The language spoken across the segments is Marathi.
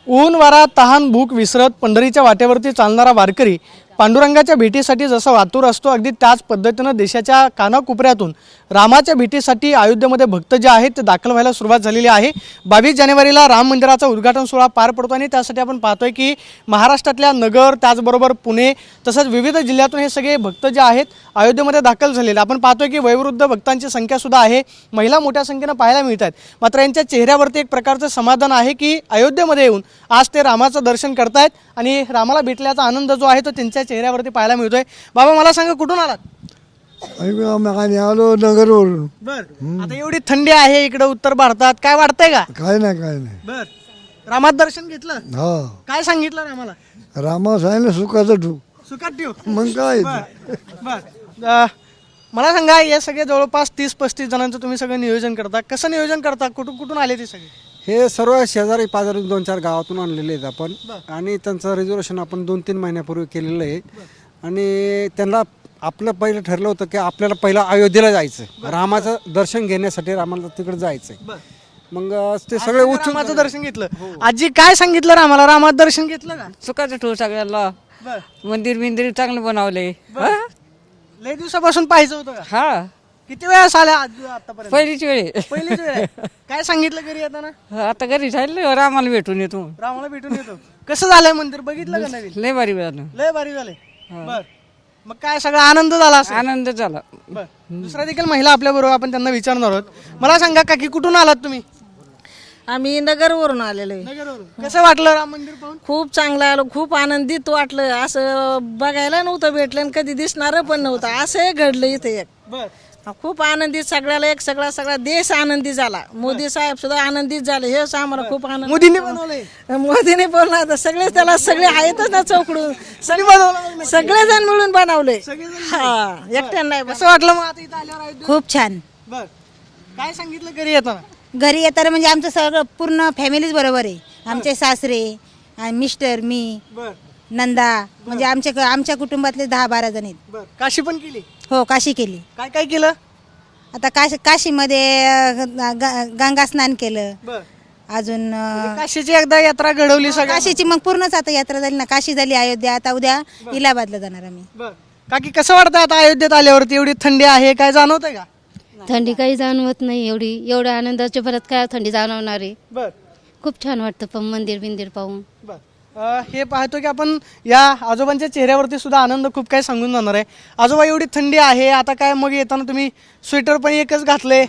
ऊन वारा तहान भूक विसरत पंढरीच्या वाटेवरती चालणारा वारकरी पांडुरंगाच्या भेटीसाठी जसा वातूर असतो अगदी त्याच पद्धतीनं देशाच्या कानाकोपऱ्यातून रामाच्या भेटीसाठी अयोध्येमध्ये भक्त जे आहेत ते दाखल व्हायला सुरुवात झालेली आहे। 22 जानेवारीला राम मंदिराचा उद्घाटन सोहळा पार पडतो आणि त्यासाठी आपण पाहतोय की महाराष्ट्रातल्या नगर त्याचबरोबर पुणे तसंच विविध जिल्ह्यातून हे सगळे भक्त जे आहेत अयोध्येमध्ये दाखल झालेले आपण पाहतोय की वयोवृद्ध भक्तांची संख्या सुद्धा आहे, महिला मोठ्या संख्येने पाहायला मिळतात। मात्र यांच्या चेहऱ्यावरती एक प्रकारचं समाधान आहे की अयोध्येमध्ये येऊन आज ते रामाचं दर्शन करतायत आणि रामाला भेटल्याचा आनंद जो आहे तो त्यांच्या चेहऱ्यावरती पाहायला मिळतोय। बाबा मला सांगा कुठून आलात? आम्ही आलो नगरवरून। बर आता एवढी थंडी आहे इकडे उत्तर भारतात, काय वाटतंय का? काय नाही बर रामात दर्शन घेतलं? हा काय सांगितलं रामाला? रामा सांगितलं सुखाचं ठेवू सुखात ठेव। मग काय बर मला सांगा या सगळे जवळपास 30-35 जणांचं तुम्ही सगळं नियोजन करता, कसं नियोजन करता, कुठून कुठून आले ते सगळे? हे सर्व शेजारी पाजारी 2-4 गावातून आणलेले आहेत आपण आणि त्यांचं रिझर्वेशन आपण 2-3 महिन्यापूर्वी केलेलं आहे आणि त्यांना आपलं पहिलं ठरलं होतं की आपल्याला पहिलं अयोध्येला जायचं, रामाचं दर्शन घेण्यासाठी रामाला तिकडे जायचं। मग ते सगळे रामाचं दर्शन घेतलं। आजी काय सांगितलं रामाला? रामात दर्शन घेतलं का? सुखाचं ठेवू सगळ्याला, मंदिर चांगलं बनवलंय। लय दिवसापासून पाहायचं होतं का? हा किती वेळा आल्या आतापर्यंत? पहिलीच वेळ पहिलीच वेळ आहे। काय सांगितलं घरी येताना? आता घरी झालं रामाला भेटून येतो। रामाला भेटून येतो। कसं झालंय मंदिर, बघितलं का नवीन? लय भारी झालं, लय भारी झालंय। बर मग काय सगळा आनंद झाला असेल? आनंद झाला। बर दुसऱ्या देखील महिला आपल्या बरोबर आपण त्यांना विचारणार आहोत। मला सांगा काकी कुठून आलात तुम्ही? आम्ही नगरवरून आलेलो आहे। नगरवरून। कसं वाटलं राम मंदिर पाहून? खूप चांगलं आलो, खूप आनंदित वाटलं। असं बघायला नव्हतं भेटलं आणि कधी दिसणार पण नव्हतं, असं घडलं इथे एक। बर खूप आनंदित, सगळ्याला एक सगळा देश आनंदी झाला। मोदी साहेब सुद्धा आनंदित झाले, हे आम्हाला खूप आनंद। मोदींनी बनवलंय? मोदीने बोलणार सगळेच त्याला, सगळे आहेतच ना चौकडून, सगळेजण मिळून बनवले। हा एकट्यानं नाही। कसं वाटलं मग आता इथं आल्यावर अयोध्येत? खूप छान। बर काय सांगितलं घरी येताना? घरी येताना म्हणजे आमचं सगळं पूर्ण फॅमिलीच बरोबर आहे। आमचे सासरे आणि मिस्टर, मी, बर नंदा, म्हणजे आमच्या कुटुंबातले 10-12 जण आहेत। बर काशी पण केली? हो काशी केली। काय काय केलं? आता काशीमध्ये गंगा स्नान केलं। बर अजून काशीची एकदा यात्रा घडवली सगळ्या? काशीची मग पूर्णच आता यात्रा झाली ना, काशी झाली, अयोध्या, आता उद्या इलाहाबादला जाणार आम्ही। बर काकी कसं वाटतं आता अयोध्येत आल्यावरती? एवढी थंडी आहे, काय जाणवतंय का? थंडी काही जाणवत नाही, एवढ्या आनंदाच्या भरात काय थंडी जाणवणार आहे। बर खूप छान वाटतं पण मंदिर पाहून। बर हे पाहतो की आपण या आजोबांच्या चेहऱ्यावरती सुद्धा आनंद खूप काही सांगून जाणार आहे। आजोबा एवढी थंडी आहे आता काय मग येताना तुम्ही स्वेटर पण एकच घातले,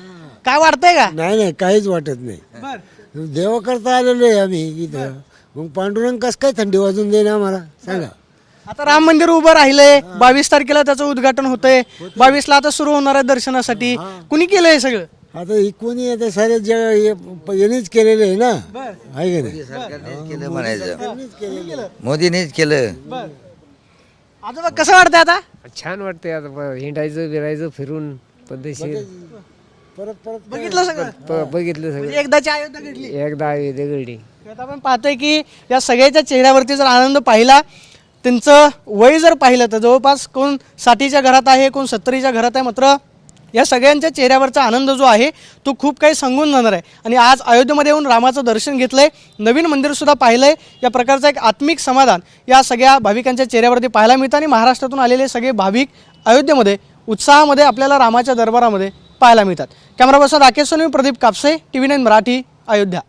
काय वाटतंय का? नाही काहीच वाटत नाही। बर देवा करता आलेलो आहे आम्ही इथं, मग पांडुरंग कसं काय थंडी वाजून देईन आम्हाला सांगा? आता राम मंदिर उभं राहिलंय, 22 तारखेला त्याचं उद्घाटन होतंय, 22 ला आता सुरू होणार आहे दर्शनासाठी। कुणी केलंय सगळं? आता ही कोणी आता सारे यांनीच केलेले आहे ना, आहे का नाही? सरकारनेच केलं म्हणायचं, मोदीनेच केलं। बर आजोबा कसं वाटतंय आता? छान वाटतंय आता हिंडायचं बिरायचं फिरून पद्धतशीर परत बघितलं सगळं? बघितलं सगळं, म्हणजे एकदाची अयोध्या घडली। एकदा वेगळी। आता आपण पाहतोय की या सगळ्याच्या चेहऱ्यावरती जर आनंद पाहिला, त्यांचं वय जर पाहिलं तर जवळपास कोण 60च्या घरात आहे, कोण 70च्या घरात आहे, मात्र या सगळ्यांच्या चेहऱ्यावरचा आनंद जो आहे तो खूप काही सांगून जाणार आहे। आणि आज अयोध्येमध्ये येऊन रामाचं दर्शन घेतलंय, नवीन मंदिरसुद्धा पाहिलंय, या प्रकारचं एक आत्मिक समाधान या सगळ्या भाविकांच्या चेहऱ्यावरती पाहायला मिळतं आणि महाराष्ट्रातून आलेले सगळे भाविक अयोध्येमध्ये उत्साहामध्ये आपल्याला रामाच्या दरबारामध्ये पाहायला मिळतात। Camera person Rakesh Sonvi, Pradeep Kapse, TV9 Marathi, Ayodhya.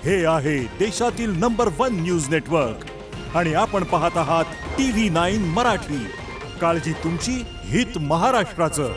हे आहे देशातील नंबर 1 न्यूज नेटवर्क आणि आपण पाहत आहात TV9 मराठी। काळजी तुमची, हित महाराष्ट्राचं।